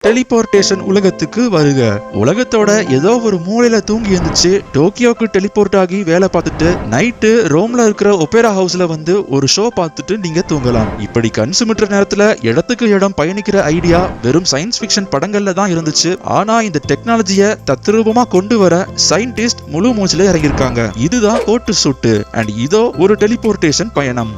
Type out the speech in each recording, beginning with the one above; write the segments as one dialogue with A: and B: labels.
A: Teleportation உலகத்துக்கு வருக. உலகத்தோட ஏதோ ஒரு மூலையில தூங்கி இருந்துச்சு டோக்கியோக்கு டெலிபோர்ட் ஆகி வேலை பார்த்துட்டு நைட்டு ரோம்ல இருக்கிற ஒபேரா ஹவுஸ்ல வந்து ஒரு ஷோ பார்த்துட்டு நீங்க தூங்கலாம். இப்படி கன்சுமிட்டுற நேரத்துல இடத்துக்கு இடம் பயணிக்கிற ஐடியா வெறும் சயின்ஸ் ஃபிக்ஷன் படங்கள்ல தான் இருந்துச்சு. ஆனா இந்த டெக்னாலஜியை தத்ரூபமா கொண்டு வர சயின்டிஸ்ட் முழு மூச்சில இறங்கியிருக்காங்க. இதுதான் கோட்டு சூட்டு அண்ட் இதோ ஒரு டெலிபோர்டேஷன் பயணம்.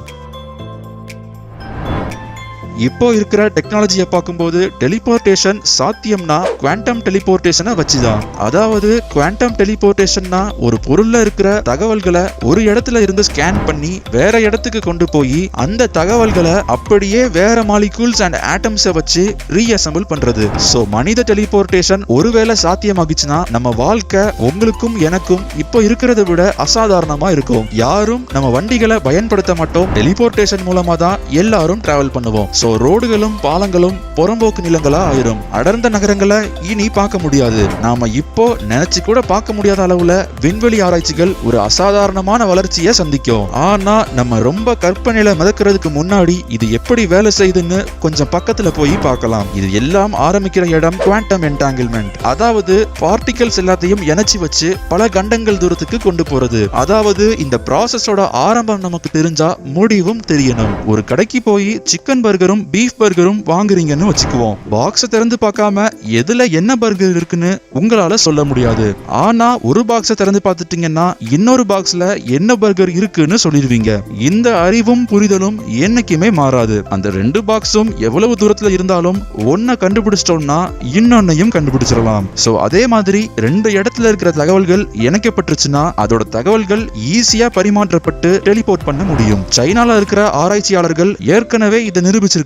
A: இப்போ இருக்கிற டெக்னாலஜியை பார்க்கும்போது டெலிபோர்டேஷன் சாத்தியம்னா குவாண்டம் டெலிபோர்டேஷனை வச்சுதான். அதாவது குவாண்டம் டெலிபோர்டேஷன்னா ஒரு பொருள்ல இருக்கிற தகவல்களை ஒரு இடத்துல இருந்து ஸ்கேன் பண்ணி வேற இடத்துக்கு கொண்டு போய் அந்த தகவல்களை அப்படியே வேற மாலிகூல்ஸ் அண்ட் ஆட்டம்ஸை வச்சு ரீஅசெம்பிள் பண்றது. சோ மனித டெலிபோர்டேஷன் ஒருவேளை சாத்தியமாகிச்சுன்னா நம்ம வாழ்க்கை உங்களுக்கும் எனக்கும் இப்போ இருக்கிறத விட அசாதாரணமா இருக்கும். யாரும் நம்ம வண்டிகளை பயன்படுத்த மாட்டோம். டெலிபோர்டேஷன் மூலமா தான் எல்லாரும் டிராவல் பண்ணுவோம். ரோடுகளும் பாலங்களும் புறம்போக்கு நிலங்களா ஆயிரும். அடர்ந்த நகரங்களை இனி பார்க்க முடியாது. நாம இப்போ நினைச்சு கூட பார்க்க முடியாத அளவுல விண்வெளி ஆராய்ச்சிகள் ஒரு அசாதாரணமான வளர்ச்சியை சந்திக்கும். ஆனா நம்ம ரொம்ப கற்பனையில மிதக்கிறதுக்கு முன்னாடி இது எப்படி வேலை செய்யுதுன்னு கொஞ்சம் பக்கத்துல போய் பார்க்கலாம். இது எல்லாம் ஆரம்பிக்கிற இடம் குவாண்டம் என்டாங்கிள்மெண்ட். அதாவது பார்ட்டிகல்ஸ் எல்லாத்தையும் இணைச்சி வச்சு பல கண்டங்கள் தூரத்துக்கு கொண்டு போறது. அதாவது இந்த ப்ராசஸோட ஆரம்பம் நமக்கு தெரிஞ்சா முடிவும் தெரியணும். ஒரு கடைக்கு போய் சிக்கன் பர்கரும் பீஃப் பர்கரும் வாங்குறீங்கன்னு வச்சுக்குவோம். பாக்ஸை திறந்து பார்க்காம எதுல என்ன பர்கர் இருக்குன்னு உங்களால சொல்ல முடியாது. ஆனா ஒரு பாக்ஸை திறந்து பார்த்துட்டீங்கன்னா இன்னொரு பாக்ஸ்ல என்ன பர்கர் இருக்குன்னு சொல்லிடுவீங்க. இந்த அறிவும் புரிதலும் என்னைக்குமே மாறாது. அந்த ரெண்டு பாக்ஸும் எவ்வளவு தூரத்துல இருந்தாலும் ஒன்ன கண்டுபிடிச்சிட்டோம்னா இன்னொன்னையும் கண்டுபிடிச்சிடலாம். சோ அதே மாதிரி ரெண்டு இடத்துல இருக்கிற தகவல்கள் இணைக்கப்பட்டுச்சுன்னா அதோட தகவல்கள் ஈஸியா பரிமாற்றப்பட்டு டெலிபோர்ட் பண்ண முடியும். சைனால இருக்கிற ஆராய்ச்சியாளர்கள் ஏற்கனவே இதை நிரூபிச்சிருக்காங்க.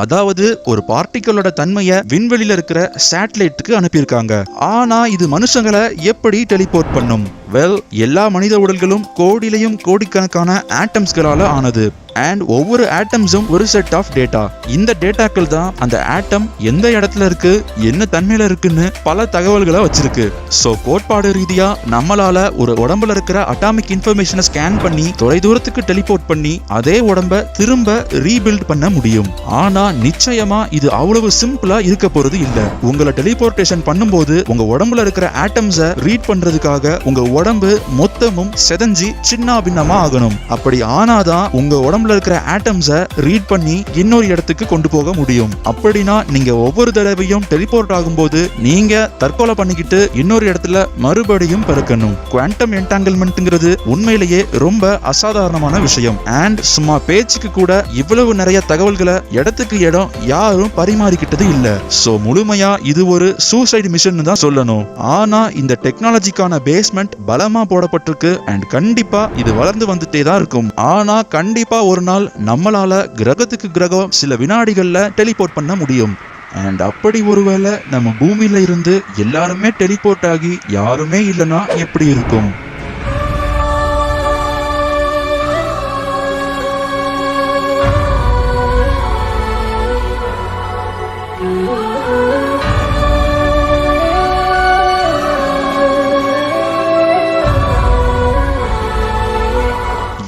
A: அதாவது ஒரு பார்ட்டிகளோட தன்மையை விண்வெளியில இருக்கிற சேட்டலைட்டுக்கு அனுப்பியிருக்காங்க. ஆனா இது மனுஷங்களை எப்படி டெலிபோர்ட் பண்ணும்? எல்லா மனித உடல்களும் கோடியிலையும் கோடிக்கணக்கான ஆட்டம்ஸ்களால ஆனது. அண்ட் ஒவ்வொரு ஆட்டம்ஸும் ஒரு செட் ஆஃப் டேட்டா. இந்த டேட்டாக்கள் தான் அந்த ஆட்டம் எந்த இடத்துல இருக்கு, என்ன தன்மையில இருக்குன்னு பல தகவல்களை வச்சிருக்கு. சோ கோட்பாடு ரீதியா நம்மளால ஒரு உடம்புல இருக்கிற அட்டாமிக் இன்ஃபர்மேஷனை ஸ்கேன் பண்ணி தொலை தூரத்துக்கு டெலிபோர்ட் பண்ணி அதே உடம்ப திரும்ப ரீபில்ட் பண்ண முடியும். ஆனா நிச்சயமா இது அவ்வளவு சிம்பிளா இருக்க போறது இல்ல. உங்களை டெலிபோர்டேஷன் பண்ணும்போது உங்க உடம்புல இருக்கிற ஆட்டம்ஸை ரீட் பண்றதுக்காக உங்க உடம்பு மொத்தமும் செதஞ்சி சின்ன பின்னமா ஆகணும். அப்படி ஆனாதான் உங்க உடம்புல இருக்கிற ஆட்டம்ஸை ரீட் பண்ணி இன்னொரு இடத்துக்கு கொண்டு போக முடியும். அப்படின்னா நீங்க ஒவ்வொரு தடவையும் டெலிபோர்ட் ஆகும்போது நீங்க தற்கொலை பண்ணிக்கிட்டு இன்னொரு இடத்துல மறுபடியும் பிறக்கணும். குவாண்டம் என்டாங்கிள்மெண்ட்ங்கிறது உண்மையிலேயே ரொம்ப அசாதாரணமான விஷயம். அண்ட் சும்மா பேச்சுக்கு கூட இவ்வளவு நிறைய தகவல்களை இடத்துக்கு இடம் யாரும் பரிமாறிக்கிட்டது இல்ல. சோ முழுமையா இது ஒரு சூசைட் மிஷன் தான் சொல்லணும். ஆனா இந்த டெக்னாலஜிக்கான பேஸ்மெண்ட் பலமா போடப்பட்டிருக்கு. அண்ட் கண்டிப்பா இது வளர்ந்து வந்துட்டே தான் இருக்கும். ஆனா கண்டிப்பா ஒரு நாள் நம்மளால கிரகத்துக்கு கிரகம் சில வினாடிகள்ல டெலிபோர்ட் பண்ண முடியும். அண்ட் அப்படி ஒருவேளை நம்ம பூமியில இருந்து எல்லாருமே டெலிபோர்ட் ஆகி யாருமே இல்லைன்னா எப்படி இருக்கும்?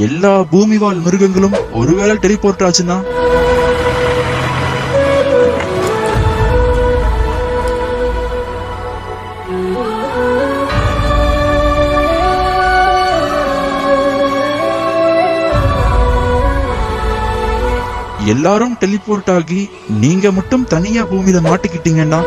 A: எல்லா பூமி வாழ் மிருகங்களும் ஒருவேளை டெலிபோர்ட் ஆச்சுன்னா எல்லாரும் டெலிபோர்ட் ஆகி நீங்க மட்டும் தனியா பூமியில மாட்டிக்கிட்டீங்கன்னா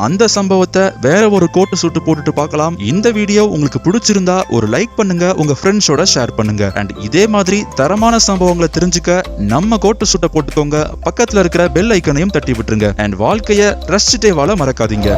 A: அந்த சம்பவத்தை வேற ஒரு கோட்டு சூட்டு போட்டுட்டு பார்க்கலாம். இந்த வீடியோ உங்களுக்கு பிடிச்சிருந்தா ஒரு லைக் பண்ணுங்க, உங்க ஃப்ரெண்ட்ஸோட ஷேர் பண்ணுங்க. அண்ட் இதே மாதிரி தரமான சம்பவங்களை தெரிஞ்சுக்க நம்ம கோட்டு சூட்டை போட்டுக்கோங்க. பக்கத்துல இருக்கிற பெல் ஐக்கனையும் தட்டி விட்டுருங்க. அண்ட் வாழ்க்கைய ரசிச்சுட்டே வாழ மறக்காதீங்க.